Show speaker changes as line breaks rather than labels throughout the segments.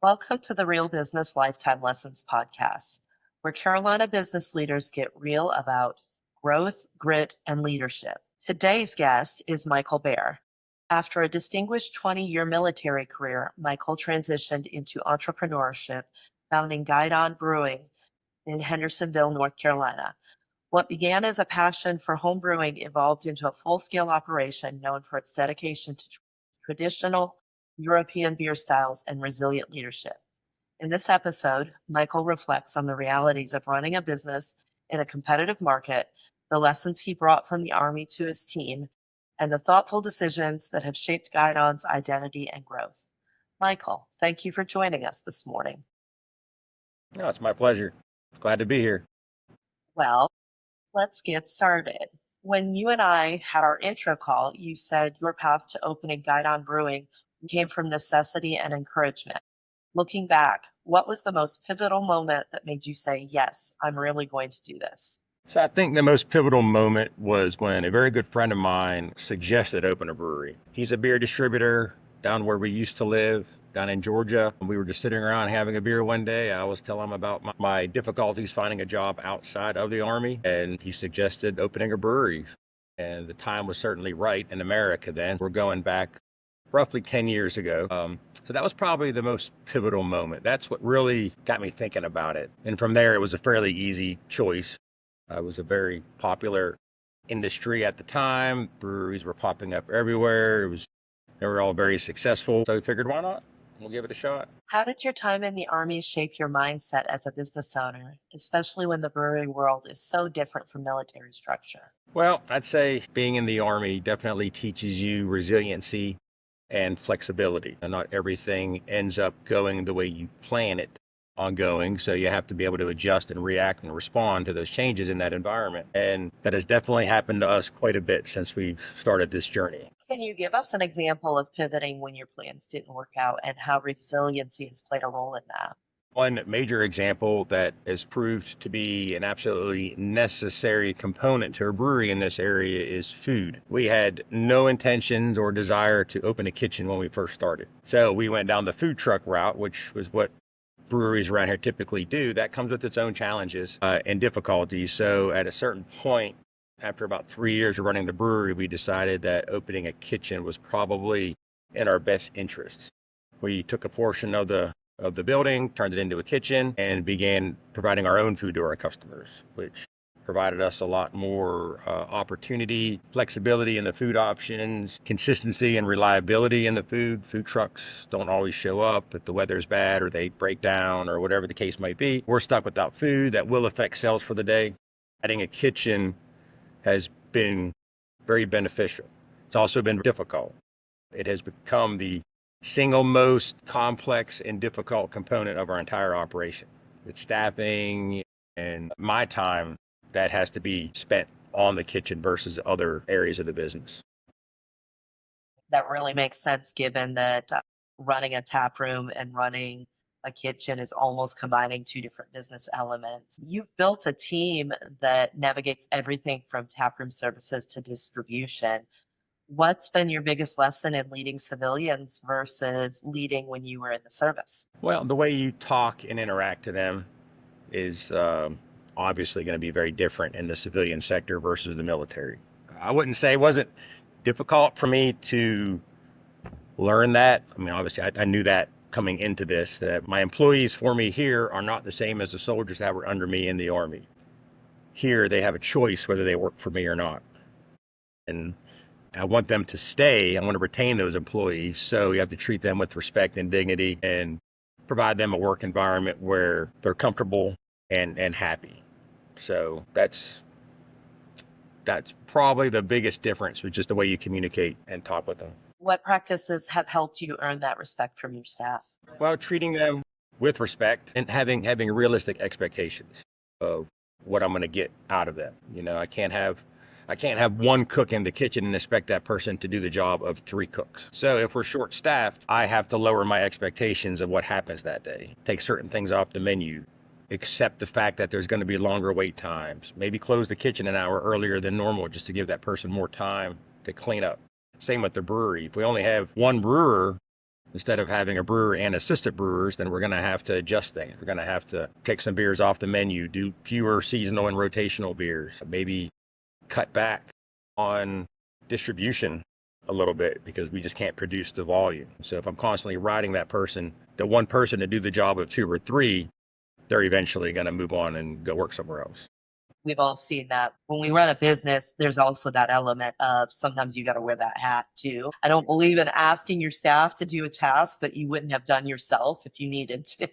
Welcome to the Real Business Lifetime Lessons podcast, where Carolina business leaders get real about growth, grit, and leadership. Today's guest is Michael Baer. After a distinguished 20-year military career, Michael transitioned into entrepreneurship, founding Guidon Brewing in Hendersonville, North Carolina. What began as a passion for home brewing evolved into a full-scale operation known for its dedication to traditional European beer styles and resilient leadership. In this episode, Michael reflects on the realities of running a business in a competitive market, the lessons he brought from the Army to his team, and the thoughtful decisions that have shaped Guidon's identity and growth. Michael, thank you for joining us this morning.
No, it's my pleasure. Glad to be here.
Well, let's get started. When you and I had our intro call, you said your path to opening Guidon Brewing came from necessity and encouragement. Looking back, what was the most pivotal moment that made you say, yes, I'm really going to do this?
So I think the most pivotal moment was when a very good friend of mine suggested open a brewery. He's a beer distributor down where we used to live, down in Georgia. We were just sitting around having a beer one day. I was telling him about my difficulties finding a job outside of the Army, and he suggested opening a brewery. And the time was certainly right in America then. We're going back roughly 10 years ago. So that was probably the most pivotal moment. That's what really got me thinking about it. And from there, it was a fairly easy choice. It was a very popular industry at the time. Breweries were popping up everywhere. They were all very successful. So we figured, why not? We'll give it a shot.
How did your time in the Army shape your mindset as a business owner, especially when the brewery world is so different from military structure?
Well, I'd say being in the Army definitely teaches you resiliency and flexibility. And not everything ends up going the way you plan it on going. So you have to be able to adjust and react and respond to those changes in that environment. And that has definitely happened to us quite a bit since we've started this journey.
Can you give us an example of pivoting when your plans didn't work out and how resiliency has played a role in that?
One major example that has proved to be an absolutely necessary component to a brewery in this area is food. We had no intentions or desire to open a kitchen when we first started. So we went down the food truck route, which was what breweries around here typically do. That comes with its own challenges and difficulties. So at a certain point, after about 3 years of running the brewery, we decided that opening a kitchen was probably in our best interest. We took a portion of the building, turned it into a kitchen, and began providing our own food to our customers, which provided us a lot more opportunity, flexibility in the food options, consistency and reliability in the food. Food trucks don't always show up if the weather's bad or they break down or whatever the case might be. We're stuck without food. That will affect sales for the day. Adding a kitchen has been very beneficial. It's also been difficult. It has become the single most complex and difficult component of our entire operation. It's staffing and my time that has to be spent on the kitchen versus other areas of the business.
That really makes sense given that running a tap room and running a kitchen is almost combining two different business elements. You've built a team that navigates everything from taproom services to distribution. What's been your biggest lesson in leading civilians versus leading when you were in the service?
Well, the way you talk and interact to them is obviously going to be very different in the civilian sector versus the military. I wouldn't say it wasn't difficult for me to learn that. I mean, obviously, I knew that coming into this, that my employees for me here are not the same as the soldiers that were under me in the Army. Here, they have a choice whether they work for me or not. And I want them to stay. I want to retain those employees. So you have to treat them with respect and dignity and provide them a work environment where they're comfortable and happy. So that's probably the biggest difference, with just the way you communicate and talk with them.
What practices have helped you earn that respect from your staff?
Well, treating them with respect and having realistic expectations of what I'm going to get out of them. You know, I can't have one cook in the kitchen and expect that person to do the job of 3 cooks. So if we're short staffed, I have to lower my expectations of what happens that day. Take certain things off the menu. Accept the fact that there's going to be longer wait times. Maybe close the kitchen an hour earlier than normal just to give that person more time to clean up. Same with the brewery. If we only have one brewer Instead of having a brewer and assistant brewers, then we're going to have to adjust things. We're going to have to take some beers off the menu, do fewer seasonal and rotational beers, maybe cut back on distribution a little bit because we just can't produce the volume. So if I'm constantly riding the one person to do the job of two or three, they're eventually going to move on and go work somewhere else.
We've all seen that. When we run a business, there's also that element of sometimes you got to wear that hat too. I don't believe in asking your staff to do a task that you wouldn't have done yourself if you needed to.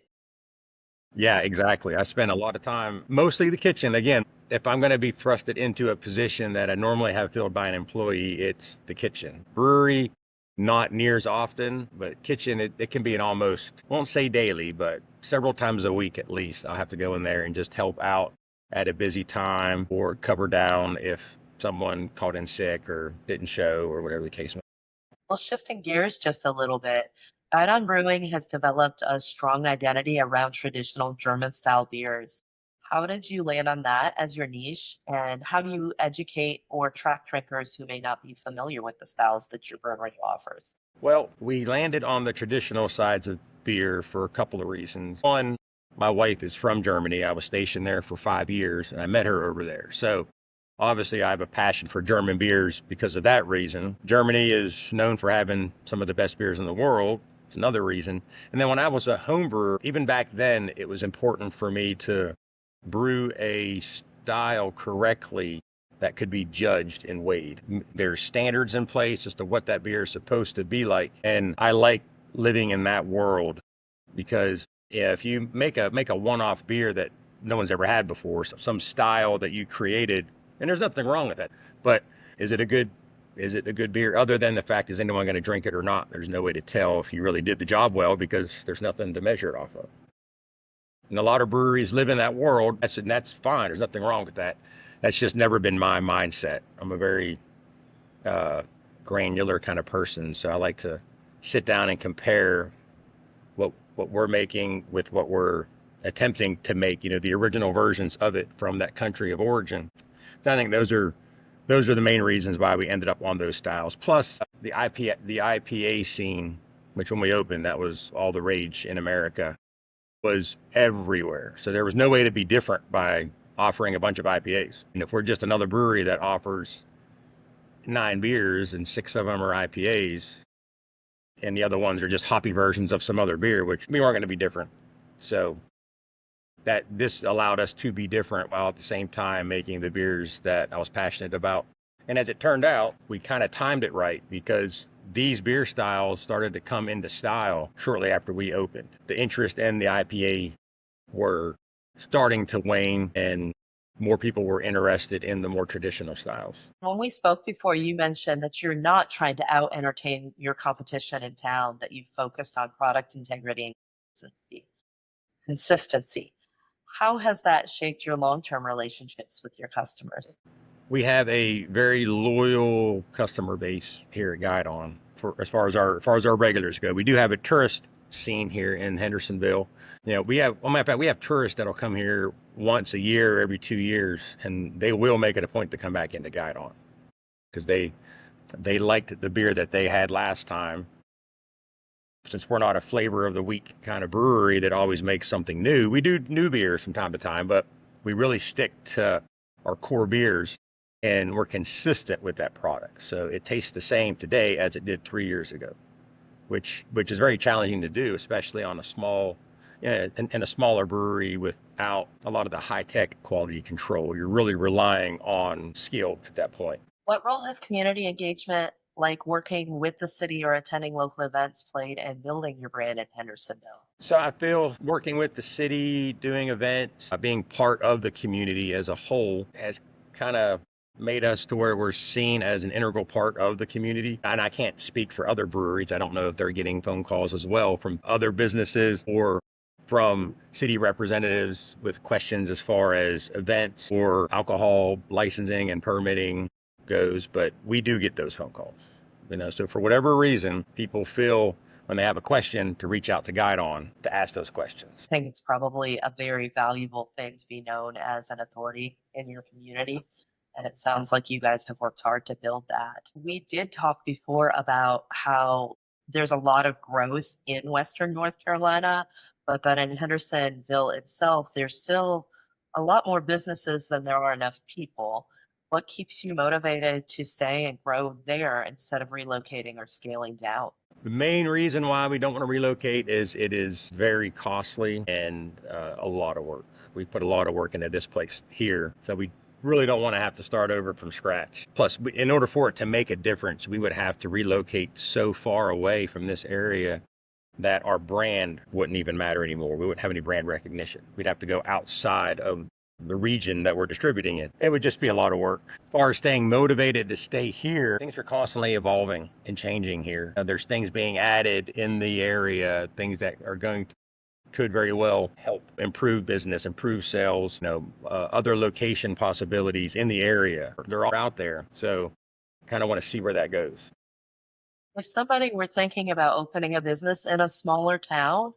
Yeah, exactly. I spend a lot of time, mostly the kitchen. Again, if I'm going to be thrusted into a position that I normally have filled by an employee, it's the kitchen. Brewery, not near as often, but kitchen, it can be an almost, won't say daily, but several times a week at least. I'll have to go in there and just help out at a busy time or cover down if someone called in sick or didn't show or whatever the case may be.
Well, shifting gears just a little bit, Guidon Brewing has developed a strong identity around traditional German style beers. How did you land on that as your niche? And how do you educate or attract drinkers who may not be familiar with the styles that your brewery offers?
Well, we landed on the traditional sides of beer for a couple of reasons. One, my wife is from Germany. I was stationed there for 5 years and I met her over there. So obviously I have a passion for German beers because of that reason. Germany is known for having some of the best beers in the world. It's another reason. And then when I was a home brewer, even back then, it was important for me to brew a style correctly that could be judged and weighed. There's standards in place as to what that beer is supposed to be like. And I like living in that world because if you make a one-off beer that no one's ever had before, some style that you created, and there's nothing wrong with it, but is it a good beer? Other than the fact, is anyone going to drink it or not? There's no way to tell if you really did the job well because there's nothing to measure it off of. And a lot of breweries live in that world. That's fine. There's nothing wrong with that. That's just never been my mindset. I'm a very uh, granular kind of person, so I like to sit down and compare what we're making with what we're attempting to make. The original versions of it from that country of origin. So I think those are the main reasons why we ended up on those styles. Plus the IPA scene, which when we opened, that was all the rage in America, was everywhere. So there was no way to be different by offering a bunch of IPAs. And if we're just another brewery that offers 9 beers and 6 of them are IPAs, and the other ones are just hoppy versions of some other beer, which we weren't going to be different. So that this allowed us to be different while at the same time making the beers that I was passionate about. And as it turned out, we kind of timed it right because these beer styles started to come into style shortly after we opened. The interest in the IPA were starting to wane and more people were interested in the more traditional styles.
When we spoke before, you mentioned that you're not trying to out entertain your competition in town, that you've focused on product integrity and consistency. Consistency. How has that shaped your long-term relationships with your customers?
We have a very loyal customer base here at Guidon for as far as our regulars go. We do have a tourist scene here in Hendersonville. We have, well, matter of fact, we have tourists that'll come here once a year, every 2 years, and they will make it a point to come back into Guidon because they liked the beer that they had last time. Since we're not a flavor of the week kind of brewery that always makes something new, we do new beers from time to time, but we really stick to our core beers and we're consistent with that product. So it tastes the same today as it did 3 years ago, which is very challenging to do, especially on a small, in a smaller brewery without a lot of the high tech quality control. You're really relying on skill at that point.
What role has community engagement, like working with the city or attending local events, played in building your brand in Hendersonville?
So I feel working with the city, doing events, being part of the community as a whole has kind of made us to where we're seen as an integral part of the community. And I can't speak for other breweries. I don't know if they're getting phone calls as well from other businesses or from city representatives with questions as far as events or alcohol licensing and permitting goes, but we do get those phone calls. So for whatever reason, people feel when they have a question to reach out to Guidon to ask those questions.
I think it's probably a very valuable thing to be known as an authority in your community. And it sounds like you guys have worked hard to build that. We did talk before about how there's a lot of growth in Western North Carolina, but then in Hendersonville itself, there's still a lot more businesses than there are enough people. What keeps you motivated to stay and grow there instead of relocating or scaling down?
The main reason why we don't want to relocate is it is very costly and a lot of work. We put a lot of work into this place here, so we really don't want to have to start over from scratch. Plus, in order for it to make a difference, we would have to relocate so far away from this area that our brand wouldn't even matter anymore. We wouldn't have any brand recognition. We'd have to go outside of the region that we're distributing it. It would just be a lot of work. As far as staying motivated to stay here, things are constantly evolving and changing here. There's things being added in the area, things that are going could very well help improve business, improve sales, other location possibilities in the area. They're all out there. So kind of want to see where that goes.
If somebody were thinking about opening a business in a smaller town,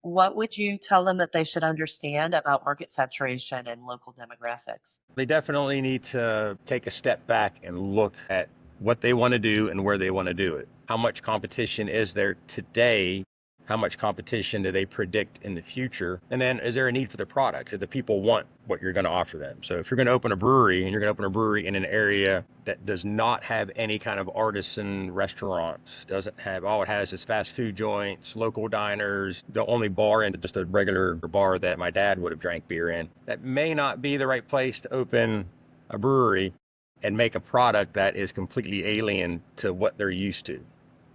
what would you tell them that they should understand about market saturation and local demographics?
They definitely need to take a step back and look at what they want to do and where they want to do it. How much competition is there today? How much competition do they predict in the future? And then is there a need for the product? Do the people want what you're going to offer them? So if you're going to open a brewery and you're going to open a brewery in an area that does not have any kind of artisan restaurants, doesn't have, all it has is fast food joints, local diners, the only bar and just a regular bar that my dad would have drank beer in, that may not be the right place to open a brewery and make a product that is completely alien to what they're used to.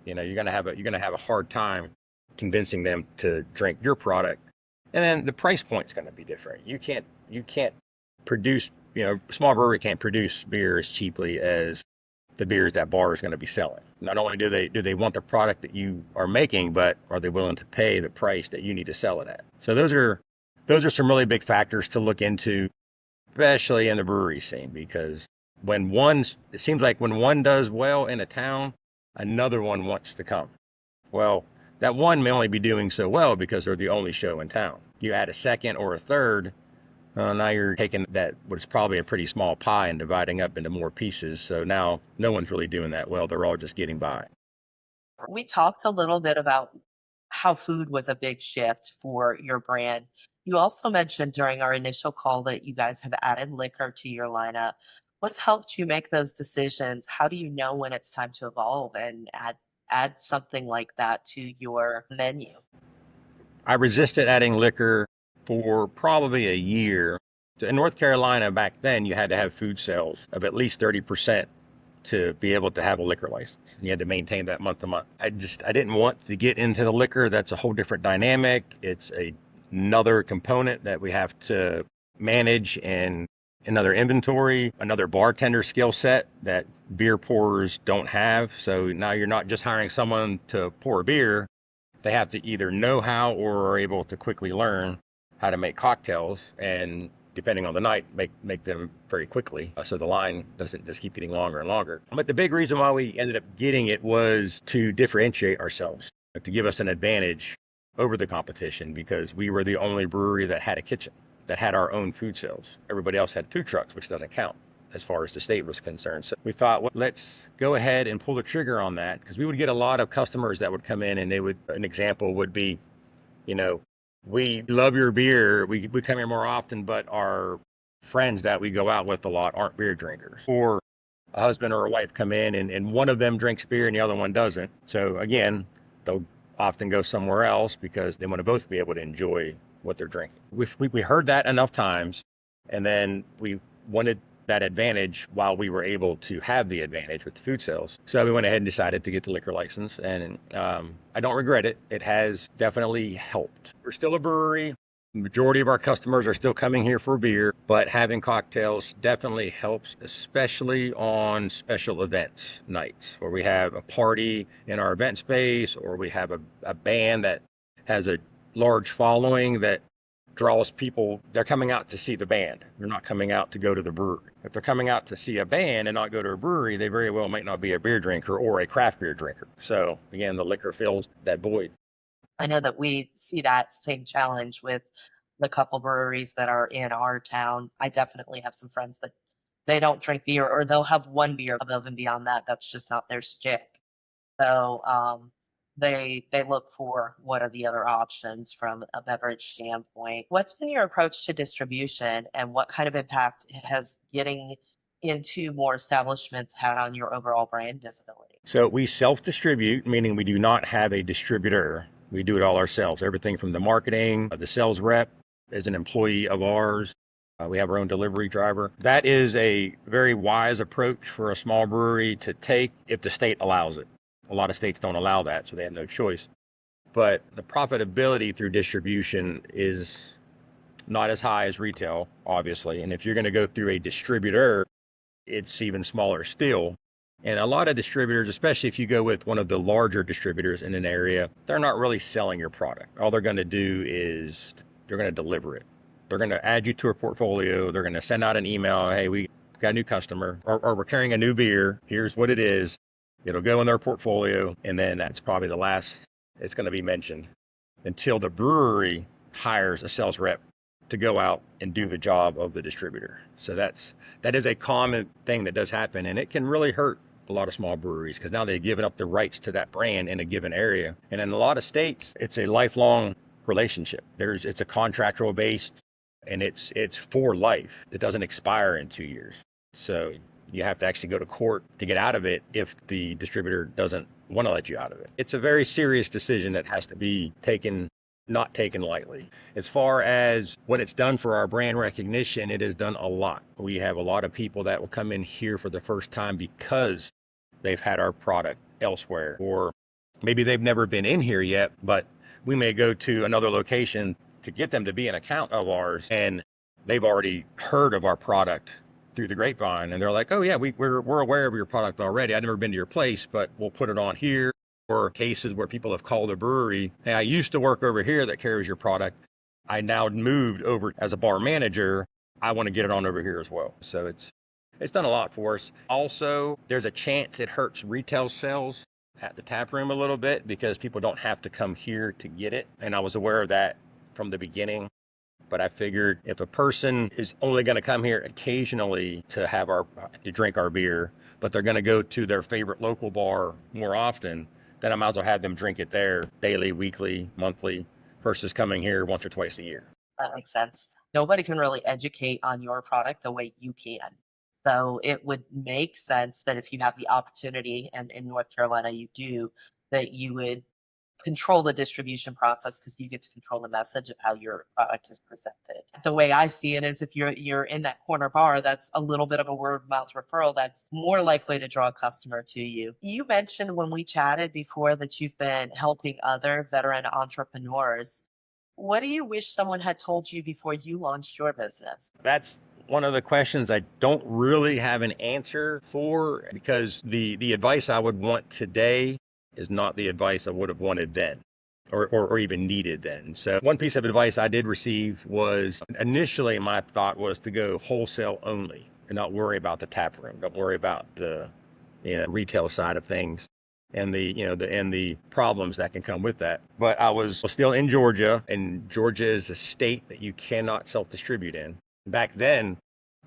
You're going to have a hard time convincing them to drink your product. And then the price point's going to be different. You can't produce, small brewery can't produce beer as cheaply as the beers that bar is going to be selling. Not only do they want the product that you are making, but are they willing to pay the price that you need to sell it at? So those are some really big factors to look into, especially in the brewery scene, because it seems like when one does well in a town, another one wants to come. Well, that one may only be doing so well because they're the only show in town. You add a second or a third, now you're taking that what's probably a pretty small pie and dividing up into more pieces. So now no one's really doing that well. They're all just getting by.
We talked a little bit about how food was a big shift for your brand. You also mentioned during our initial call that you guys have added liquor to your lineup. What's helped you make those decisions? How do you know when it's time to evolve and add something like that to your menu?
I resisted adding liquor for probably a year. So in North Carolina back then, you had to have food sales of at least 30% to be able to have a liquor license. You had to maintain that month to month. I didn't want to get into the liquor. That's a whole different dynamic. It's another component that we have to manage and another inventory, another bartender skill set that beer pourers don't have. So now you're not just hiring someone to pour a beer. They have to either know how or are able to quickly learn how to make cocktails, and depending on the night, make them very quickly. So the line doesn't just keep getting longer and longer. But the big reason why we ended up getting it was to differentiate ourselves, to give us an advantage over the competition, because we were the only brewery that had a kitchen, that had our own food sales. Everybody else had food trucks, which doesn't count as far as the state was concerned. So we thought, well, let's go ahead and pull the trigger on that, because we would get a lot of customers that would come in and an example would be, we love your beer. We come here more often, but our friends that we go out with a lot aren't beer drinkers. Or a husband or a wife come in and one of them drinks beer and the other one doesn't. So again, they'll often go somewhere else because they want to both be able to enjoy what they're drinking. We heard that enough times, and then we wanted that advantage while we were able to have the advantage with the food sales. So we went ahead and decided to get the liquor license, and I don't regret it. It has definitely helped. We're still a brewery. The majority of our customers are still coming here for beer, but having cocktails definitely helps, especially on special events nights where we have a party in our event space, or we have a band that has a large following that draws people. They're coming out to see the band. They're not coming out to go to the brewery. If they're coming out to see a band and not go to a brewery, they very well might not be a beer drinker or a craft beer drinker. So again, the liquor fills that void.
I know that we see that same challenge with the couple breweries that are in our town. I definitely have some friends that they don't drink beer, or they'll have one beer above and beyond that. That's just not their stick. So They look for what are the other options from a beverage standpoint. What's been your approach to distribution, and what kind of impact has getting into more establishments had on your overall brand visibility?
So we self-distribute, meaning we do not have a distributor. We do it all ourselves. Everything from the marketing, the sales rep is an employee of ours. We have our own delivery driver. That is a very wise approach for a small brewery to take if the state allows it. A lot of states don't allow that, so they have no choice. But the profitability through distribution is not as high as retail, obviously. And if you're going to go through a distributor, it's even smaller still. And a lot of distributors, especially if you go with one of the larger distributors in an area, they're not really selling your product. All they're going to do is they're going to deliver it. They're going to add you to a portfolio. They're going to send out an email. Hey, we got a new customer, or we're carrying a new beer. Here's what it is. It'll go in their portfolio. And then that's probably the last it's going to be mentioned until the brewery hires a sales rep to go out and do the job of the distributor. So that is a common thing that does happen, and it can really hurt a lot of small breweries because now they've given up the rights to that brand in a given area. And in a lot of states, it's a lifelong relationship. It's a contractual based, and it's for life. It doesn't expire in 2 years. So you have to actually go to court to get out of it if the distributor doesn't want to let you out of it. It's a very serious decision that has to be not taken lightly. As far as what it's done for our brand recognition, it has done a lot. We have a lot of people that will come in here for the first time because they've had our product elsewhere, or maybe they've never been in here yet, but we may go to another location to get them to be an account of ours, and they've already heard of our product through the grapevine, and they're like, oh yeah, we're aware of your product already. I've never been to your place, but we'll put it on here. Or cases where people have called a brewery, hey, I used to work over here that carries your product. I now moved over as a bar manager. I want to get it on over here as well. So it's done a lot for us. Also, there's a chance it hurts retail sales at the tap room a little bit because people don't have to come here to get it. And I was aware of that from the beginning. But I figured if a person is only going to come here occasionally to drink our beer, but they're going to go to their favorite local bar more often, then I might as well have them drink it there daily, weekly, monthly, versus coming here once or twice a year.
That makes sense. Nobody can really educate on your product the way you can. So it would make sense that if you have the opportunity, and in North Carolina you do, that you would control the distribution process because you get to control the message of how your product is presented. The way I see it is if you're in that corner bar, that's a little bit of a word of mouth referral that's more likely to draw a customer to you. You mentioned when we chatted before that you've been helping other veteran entrepreneurs. What do you wish someone had told you before you launched your business?
That's one of the questions I don't really have an answer for because the advice I would want today is not the advice I would have wanted then. Or even needed then. So one piece of advice I did receive was initially my thought was to go wholesale only and not worry about the tap room. Don't worry about the retail side of things and the problems that can come with that. But I was still in Georgia, and Georgia is a state that you cannot self-distribute in. Back then,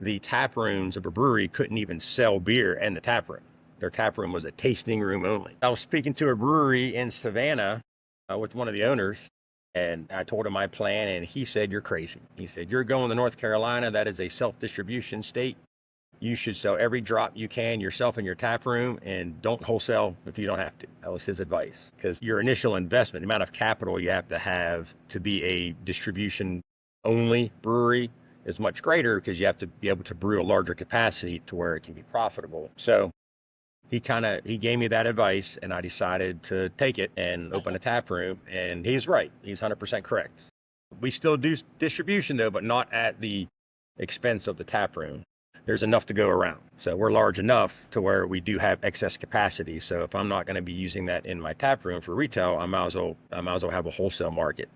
the tap rooms of a brewery couldn't even sell beer in the tap room. Their tap room was a tasting room only. I was speaking to a brewery in Savannah with one of the owners, and I told him my plan, and he said, you're crazy. He said, you're going to North Carolina. That is a self-distribution state. You should sell every drop you can yourself in your tap room and don't wholesale if you don't have to. That was his advice. Because your initial investment, the amount of capital you have to be a distribution only brewery is much greater because you have to be able to brew a larger capacity to where it can be profitable. So he gave me that advice, and I decided to take it and open a tap room. And he's right. He's 100% correct. We still do distribution though, but not at the expense of the tap room. There's enough to go around. So we're large enough to where we do have excess capacity. So if I'm not going to be using that in my tap room for retail, I might as well have a wholesale market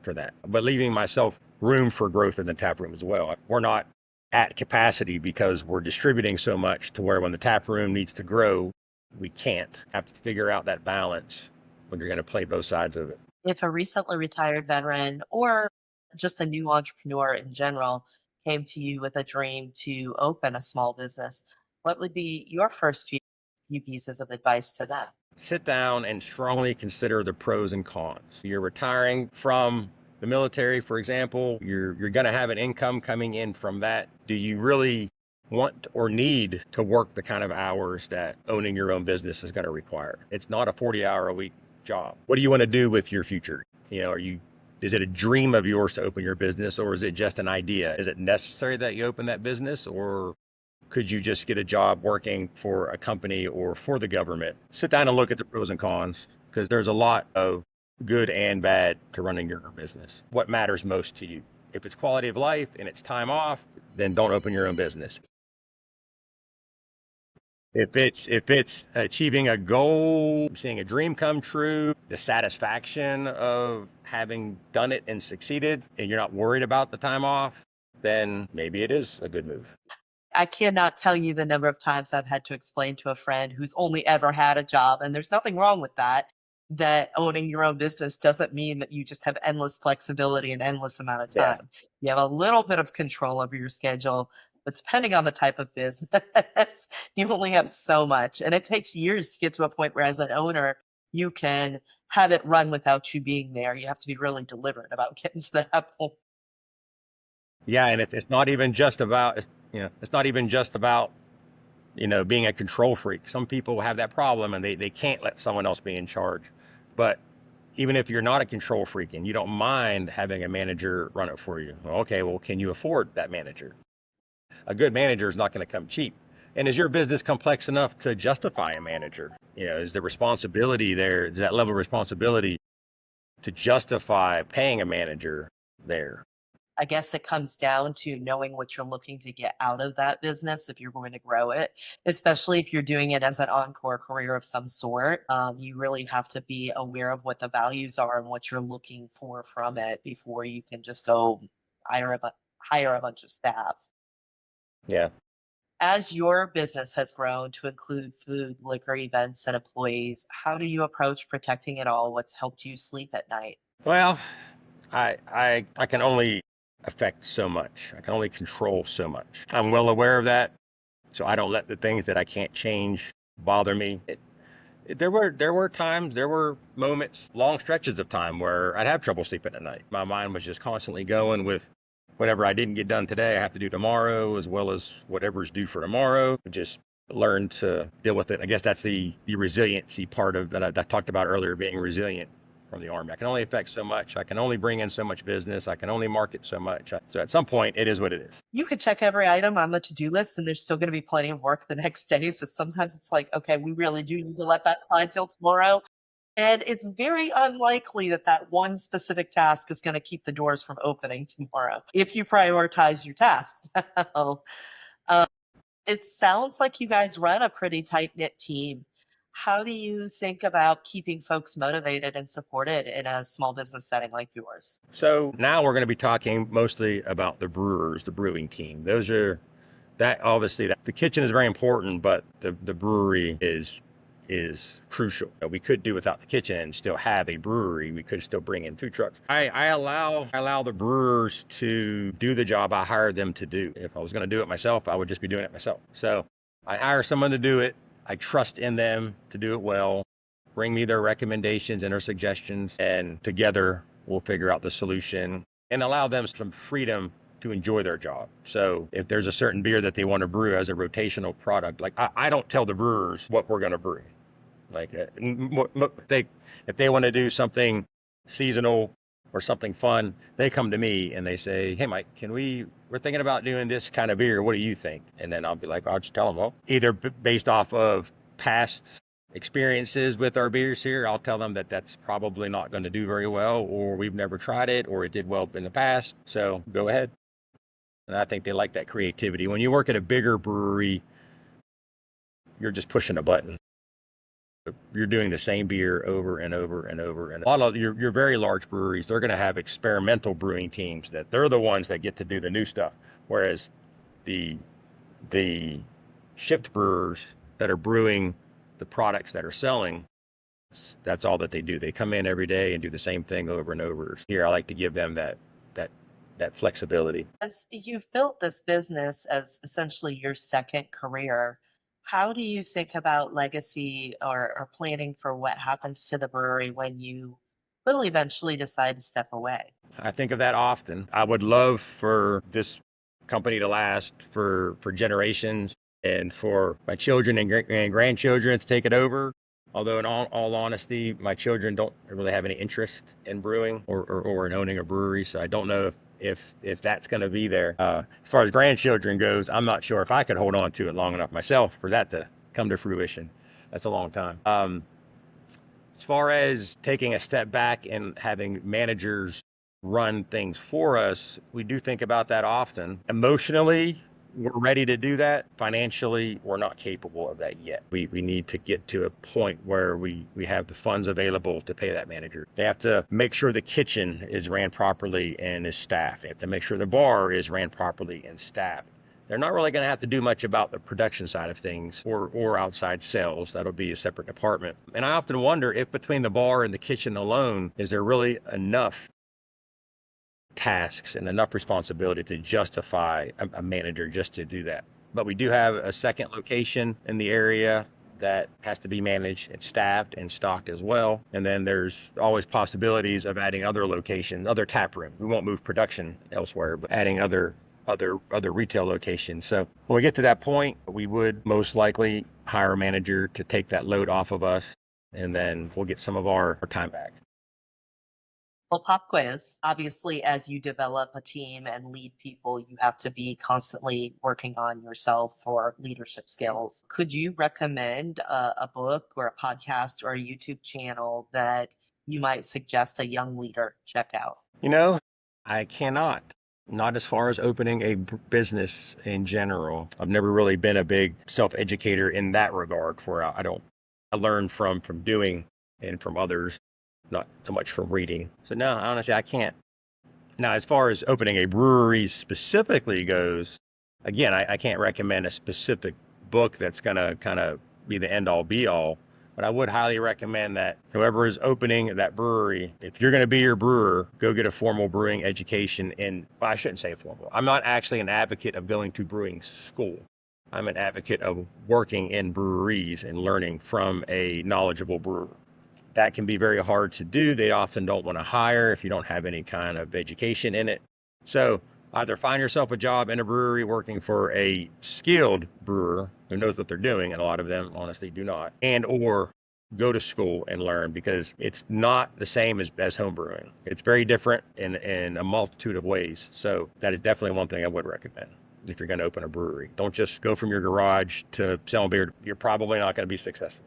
for that. But leaving myself room for growth in the tap room as well. We're not at capacity because we're distributing so much to where when the tap room needs to grow, we can't. Have to figure out that balance when you're going to play both sides of it.
If a recently retired veteran or just a new entrepreneur in general came to you with a dream to open a small business, what would be your first few pieces of advice to them?
sit down and strongly consider the pros and cons. You're retiring from the military, for example, you're going to have an income coming in from that. Do you really want or need to work the kind of hours that owning your own business is going to require? It's not a 40-hour-a-week job. What do you want to do with your future? Is it a dream of yours to open your business, or is it just an idea? Is it necessary that you open that business, or could you just get a job working for a company or for the government? Sit down and look at the pros and cons, because there's a lot of good and bad to running your own business. What matters most to you? If it's quality of life and it's time off, then don't open your own business. If it's achieving a goal, seeing a dream come true, the satisfaction of having done it and succeeded, and you're not worried about the time off, then maybe it is a good move.
I cannot tell you the number of times I've had to explain to a friend who's only ever had a job, and there's nothing wrong with that, that owning your own business doesn't mean that you just have endless flexibility and endless amount of
Yeah.
time. You have a little bit of control over your schedule, but depending on the type of business, you only have so much. And it takes years to get to a point where, as an owner, you can have it run without you being there. You have to be really deliberate about getting to that point.
Yeah, and it's not even just about, it's not even just about, being a control freak. Some people have that problem and they can't let someone else be in charge. But even if you're not a control freak and you don't mind having a manager run it for you, well, okay, well, can you afford that manager? A good manager is not going to come cheap. And is your business complex enough to justify a manager? Is the responsibility there, is that level of responsibility to justify paying a manager there?
I guess it comes down to knowing what you're looking to get out of that business if you're going to grow it, especially if you're doing it as an encore career of some sort. You really have to be aware of what the values are and what you're looking for from it before you can just go hire hire a bunch of staff.
Yeah.
As your business has grown to include food, liquor, events, and employees, how do you approach protecting it all? What's helped you sleep at night?
Well, I can only affect so much. I can only control so much. I'm well aware of that, so I don't let the things that I can't change bother me. There were moments, long stretches of time where I'd have trouble sleeping at night. My mind was just constantly going with whatever I didn't get done today, I have to do tomorrow, as well as whatever's due for tomorrow. Just learn to deal with it. I guess that's the resiliency part of that I talked about earlier, being resilient from the Army. I can only affect so much. I can only bring in so much business. I can only market so much. So at some point, it is what it is.
You could check every item on the to-do list and there's still going to be plenty of work the next day. So sometimes it's like, okay, we really do need to let that slide till tomorrow. And it's very unlikely that that one specific task is going to keep the doors from opening tomorrow if you prioritize your task. It sounds like you guys run a pretty tight knit team. How do you think about keeping folks motivated and supported in a small business setting like yours?
So now we're going to be talking mostly about the brewers, the brewing team. Those are that obviously that the kitchen is very important, but the brewery is crucial. We could do without the kitchen and still have a brewery. We could still bring in food trucks. I allow the brewers to do the job I hired them to do. If I was going to do it myself, I would just be doing it myself. So I hire someone to do it. I trust in them to do it well. Bring me their recommendations and their suggestions, and together we'll figure out the solution and allow them some freedom to enjoy their job. So if there's a certain beer that they want to brew as a rotational product, like I don't tell the brewers what we're going to brew. Like if they want to do something seasonal or something fun, they come to me and they say, "Hey, Mike, we're thinking about doing this kind of beer. What do you think?" And then I'll be like, I'll just tell them, well, either based off of past experiences with our beers here, I'll tell them that that's probably not going to do very well, or we've never tried it, or it did well in the past. So go ahead. And I think they like that creativity. When you work at a bigger brewery, you're just pushing a button. You're doing the same beer over and over and over. And a lot of your very large breweries, they're going to have experimental brewing teams that they're the ones that get to do the new stuff. Whereas the the shift brewers that are brewing the products that are selling, that's all that they do. They come in every day and do the same thing over and over. Here, I like to give them that flexibility.
As you've built this business as essentially your second career, How do you think about legacy or planning for what happens to the brewery when you will eventually decide to step away?
I think of that often. I would love for this company to last for generations and for my children and grandchildren to take it over. Although, in all honesty, my children don't really have any interest in brewing or in owning a brewery, so I don't know if that's going to be there. As far as grandchildren goes, I'm not sure if I could hold on to it long enough myself for that to come to fruition. That's a long time. As far as taking a step back and having managers run things for us, we do think about that often. Emotionally, we're ready to do that. Financially, we're not capable of that yet. We need to get to a point where we have the funds available to pay that manager. They have to make sure the kitchen is ran properly and is staffed. They have to make sure the bar is ran properly and staffed. They're not really going to have to do much about the production side of things or outside sales. That'll be a separate department. And I often wonder if between the bar and the kitchen alone, is there really enough tasks and enough responsibility to justify a manager just to do that? But we do have a second location in the area that has to be managed and staffed and stocked as well. And then there's always possibilities of adding other locations, other tap room. We won't move production elsewhere, but adding other retail locations. So when we get to that point, we would most likely hire a manager to take that load off of us, and then we'll get some of our time back.
Well, pop quiz. Obviously, as you develop a team and lead people, you have to be constantly working on yourself for leadership skills. Could you recommend a book or a podcast or a YouTube channel that you might suggest a young leader check out?
You know, I cannot. Not as far as opening a business in general. I've never really been a big self-educator in that regard, where I don't. I learn from doing and from others, not so much from reading. So no, honestly, I can't. Now, as far as opening a brewery specifically goes, again, I can't recommend a specific book that's going to kind of be the end all be all. But I would highly recommend that whoever is opening that brewery, if you're going to be your brewer, go get a formal brewing education. And well, I shouldn't say formal. I'm not actually an advocate of going to brewing school. I'm an advocate of working in breweries and learning from a knowledgeable brewer. That can be very hard to do. They often don't want to hire if you don't have any kind of education in it. So either find yourself a job in a brewery working for a skilled brewer who knows what they're doing, and a lot of them honestly do not, and or go to school and learn, because it's not the same as home brewing. It's very different in a multitude of ways. So that is definitely one thing I would recommend if you're going to open a brewery. Don't just go from your garage to selling beer. You're probably not going to be successful.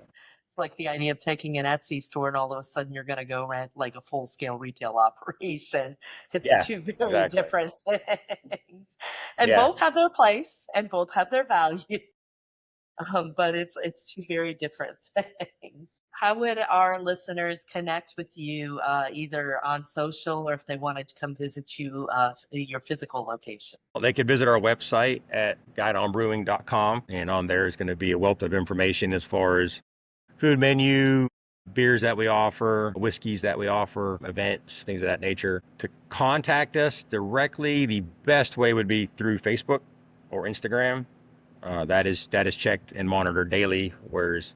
It's like the idea of taking an Etsy store and all of a sudden you're going to go rent like a full scale retail operation. It's
Yeah,
two very
exactly.
different things. And
Yeah.
both have their place and both have their value. But it's two very different things. How would our listeners connect with you, either on social or if they wanted to come visit you, your physical location?
Well, they could visit our website at guidonbrewing.com, and on there is going to be a wealth of information as far as food menu, beers that we offer, whiskeys that we offer, events, things of that nature. To contact us directly, the best way would be through Facebook or Instagram. That is checked and monitored daily, whereas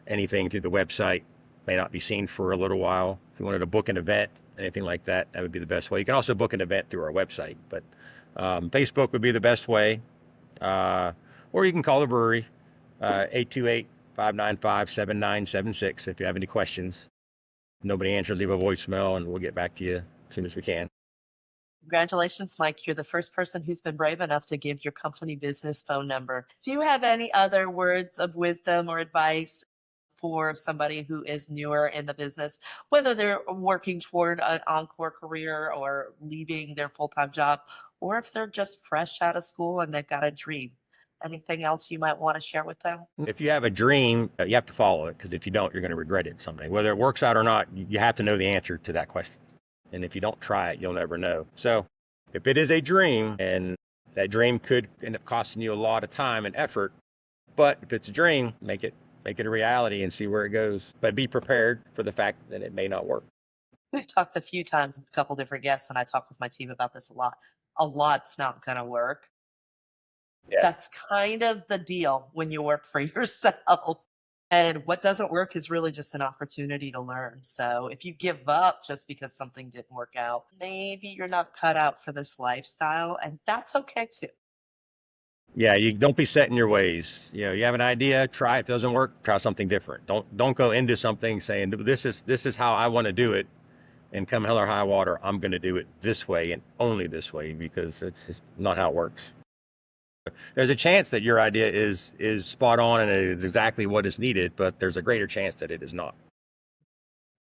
anything through the website may not be seen for a little while. If you wanted to book an event, anything like that, that would be the best way. You can also book an event through our website, but Facebook would be the best way. Uh, or you can call the brewery, 828 595 7976 if you have any questions. Nobody answered, leave a voicemail and we'll get back to you as soon as we can.
Congratulations, Mike. You're the first person who's been brave enough to give your company business phone number. Do you have any other words of wisdom or advice for somebody who is newer in the business, whether they're working toward an encore career or leaving their full time job, or if they're just fresh out of school and they've got a dream? Anything else you might want to share with them?
If you have a dream, you have to follow it, because if you don't, you're going to regret it someday. Whether it works out or not, you have to know the answer to that question. And if you don't try it, you'll never know. So if it is a dream, and that dream could end up costing you a lot of time and effort, but if it's a dream, make it a reality and see where it goes. But be prepared for the fact that it may not work.
We've talked a few times with a couple different guests, and I talk with my team about this a lot. A lot's not going to work.
Yeah.
That's kind of the deal when you work for yourself. And what doesn't work is really just an opportunity to learn. So if you give up just because something didn't work out, maybe you're not cut out for this lifestyle, and that's okay too.
Yeah, you don't be set in your ways. You have an idea, try it. If it doesn't work, try something different. Don't go into something saying this is how I want to do it, and come hell or high water, I'm going to do it this way and only this way, because it's just not how it works. There's a chance that your idea is spot on and it is exactly what is needed, but there's a greater chance that it is not.